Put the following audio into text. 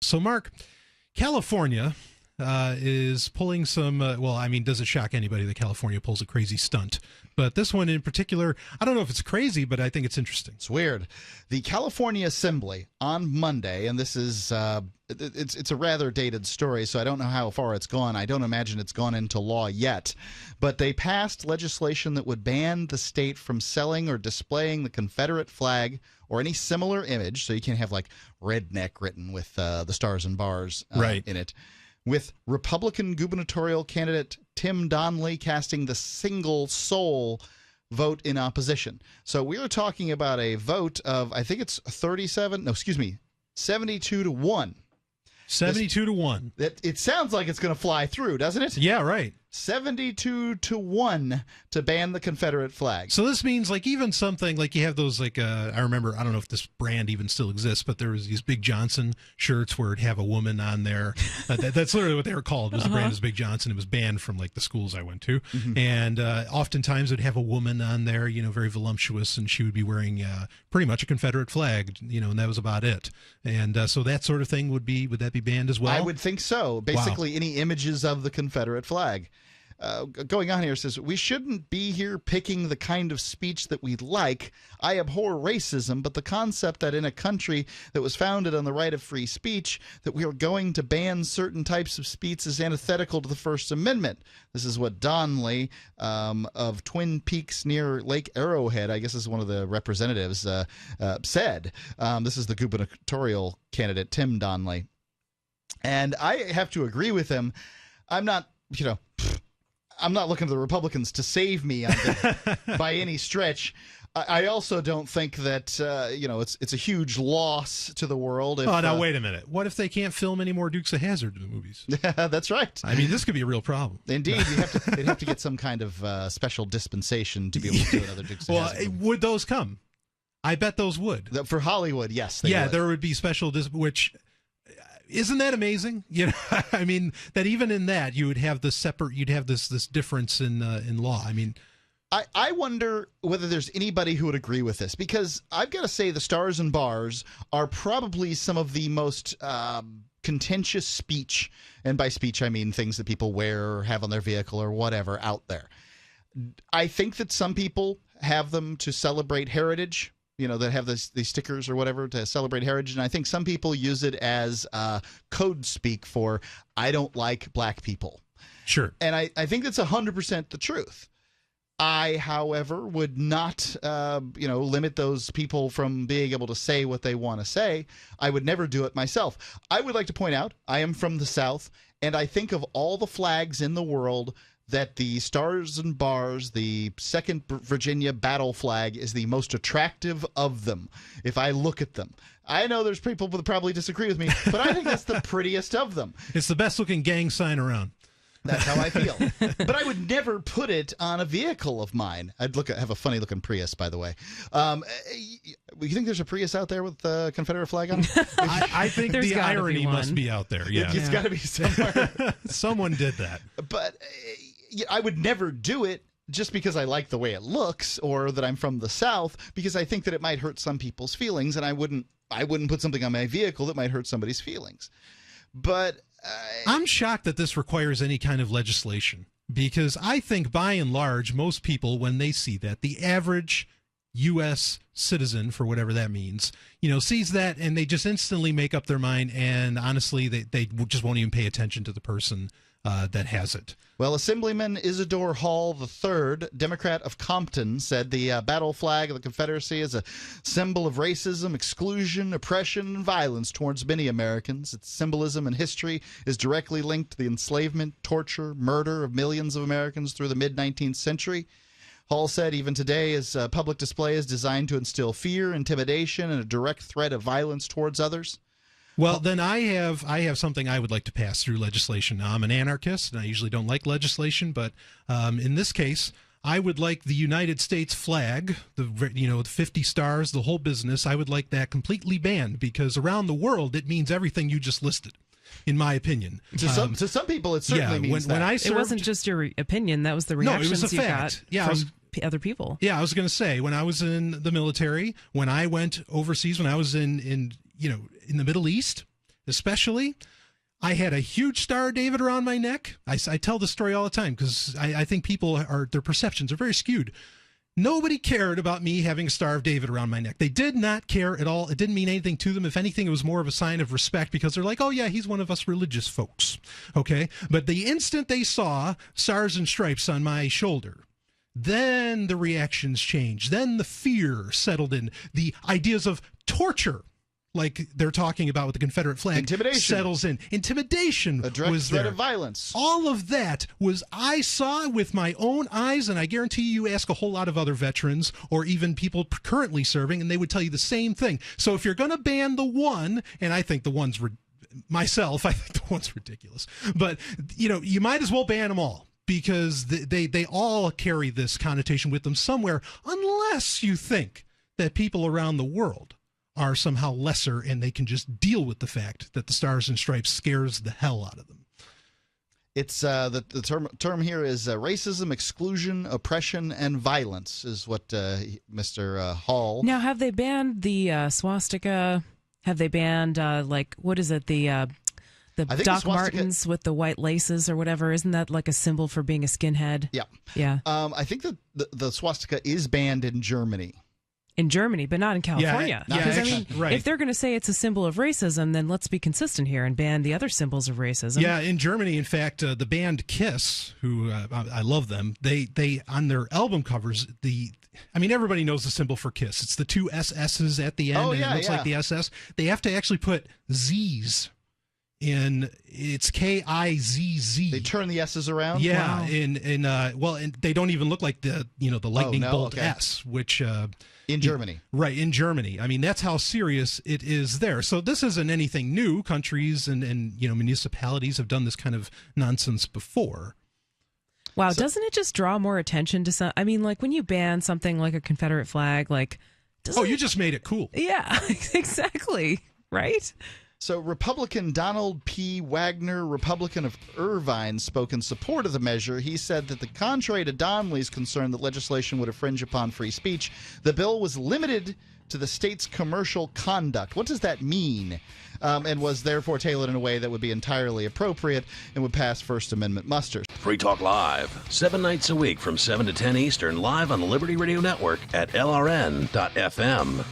So, Mark, California is pulling some, does it shock anybody that California pulls a crazy stunt? But this one in particular, I don't know if it's crazy, but I think it's interesting. It's weird. The California Assembly on Monday, and this is it's a rather dated story, so I don't know how far it's gone. I don't imagine it's gone into law yet. But they passed legislation that would ban the state from selling or displaying the Confederate flag or any similar image. So you can't have like redneck written with the stars and bars in it. With Republican gubernatorial candidate Tim Donnelly casting the single sole vote in opposition. So we are talking about a vote of, I think it's 72 to 1. 72 to 1. It sounds like it's going to fly through, doesn't it? Yeah, right. 72 to 1 to ban the Confederate flag. So this means like even something like you have those I remember, I don't know if this brand even still exists, but there was these Big Johnson shirts where it'd have a woman on there. That's literally what they were called. It was the brand was Big Johnson. It was banned from like the schools I went to. Mm-hmm. And oftentimes it'd have a woman on there, very voluptuous, and she would be wearing pretty much a Confederate flag, and that was about it. And so that sort of thing would that be banned as well? I would think so. Basically, any images of the Confederate flag. Going on here says, we shouldn't be here picking the kind of speech that we like. I abhor racism, but the concept that in a country that was founded on the right of free speech, that we are going to ban certain types of speech is antithetical to the First Amendment. This is what Donnelly of Twin Peaks near Lake Arrowhead, I guess is one of the representatives, said. This is the gubernatorial candidate, Tim Donnelly. And I have to agree with him. I'm not looking to the Republicans to save me by any stretch. I also don't think that it's a huge loss to the world. Now wait a minute. What if they can't film any more Dukes of Hazzard movies? That's right. I mean, this could be a real problem. Indeed, they'd have to get some kind of special dispensation to be able to do another Dukes of Hazzard movie. Would those come? I bet those would. For Hollywood, yes. They would. There would be special which. Isn't that amazing? I mean, that even in that you would have this difference in law. I mean, I wonder whether there's anybody who would agree with this, because I've got to say the stars and bars are probably some of the most contentious speech, and by speech I mean things that people wear or have on their vehicle or whatever out there. I think that some people have them to celebrate heritage. That have these stickers or whatever to celebrate heritage. And I think some people use it as code speak for, I don't like black people. Sure. And I think that's 100% the truth. I, however, would not, limit those people from being able to say what they want to say. I would never do it myself. I would like to point out, I am from the South, and I think of all the flags in the world that the stars and bars, the 2nd Virginia battle flag, is the most attractive of them. If I look at them, I know there's people that probably disagree with me, but I think that's the prettiest of them. It's the best looking gang sign around. That's how I feel. But I would never put it on a vehicle of mine. I'd have a funny looking Prius, by the way. You think there's a Prius out there with the Confederate flag on it? I think the irony must be out there. Yeah, it's got to be somewhere. Someone did that. But I would never do it just because I like the way it looks, or that I'm from the South, because I think that it might hurt some people's feelings, and I wouldn't put something on my vehicle that might hurt somebody's feelings. But I'm shocked that this requires any kind of legislation, because I think by and large, most people, when they see that, the average U.S. citizen, for whatever that means, sees that and they just instantly make up their mind. And honestly, they just won't even pay attention to the person that has it. Well, Assemblyman Isidore Hall III, Democrat of Compton, said the battle flag of the Confederacy is a symbol of racism, exclusion, oppression, and violence towards many Americans. Its symbolism and history is directly linked to the enslavement, torture, murder of millions of Americans through the mid-19th century. Hall said even today, his public display is designed to instill fear, intimidation, and a direct threat of violence towards others. Well, then I have something I would like to pass through legislation. Now, I'm an anarchist, and I usually don't like legislation, but in this case, I would like the United States flag, the 50 stars, the whole business. I would like that completely banned, because around the world it means everything you just listed, in my opinion. To some people, it certainly means that. When I served, it wasn't just your opinion; that was the reactions you got from other people. Yeah, I was going to say, when I was in the military, when I went overseas, when I was in the Middle East, especially, I had a huge Star of David around my neck. I tell this story all the time because I think their perceptions are very skewed. Nobody cared about me having a Star of David around my neck. They did not care at all. It didn't mean anything to them. If anything, it was more of a sign of respect because they're like, oh, yeah, he's one of us religious folks. Okay? But the instant they saw Stars and Stripes on my shoulder, then the reactions changed. Then the fear settled in. The ideas of torture, like they're talking about with the Confederate flag, intimidation settles in. Intimidation a direct was threat there. of violence. All of that was I saw with my own eyes, and I guarantee you ask a whole lot of other veterans or even people currently serving, and they would tell you the same thing. So if you're going to ban the one, and I think the one's myself, I think the one's ridiculous, but you might as well ban them all. Because they all carry this connotation with them somewhere, unless you think that people around the world are somehow lesser and they can just deal with the fact that the Stars and Stripes scares the hell out of them. It's the term here is racism, exclusion, oppression, and violence is what Mr. Hall. Now, have they banned the swastika? Have they banned what is it, the Doc Martens with the white laces or whatever? Isn't that like a symbol for being a skinhead? Yeah. Yeah. I think that the swastika is banned in Germany. In Germany, but not in California. Right. If they're going to say it's a symbol of racism, then let's be consistent here and ban the other symbols of racism. Yeah, in Germany, in fact, the band Kiss, who I love them, they on their album covers, everybody knows the symbol for Kiss. It's the two SS's at the end, and it looks like the SS. They have to actually put Z's. It's Kizz. They turn the S's around. Yeah, wow. And they don't even look like the lightning bolt okay. S, which in Germany, right? In Germany, I mean that's how serious it is there. So this isn't anything new. Countries and municipalities have done this kind of nonsense before. Wow, doesn't it just draw more attention to some? I mean, like when you ban something like a Confederate flag, you just made it cool. Yeah, exactly. Right. So Republican Donald P. Wagner, Republican of Irvine, spoke in support of the measure. He said that contrary to Donnelly's concern that legislation would infringe upon free speech, the bill was limited to the state's commercial conduct. What does that mean? And was therefore tailored in a way that would be entirely appropriate and would pass First Amendment muster. Free Talk Live, 7 nights a week from 7 to 10 Eastern, live on the Liberty Radio Network at LRN.FM.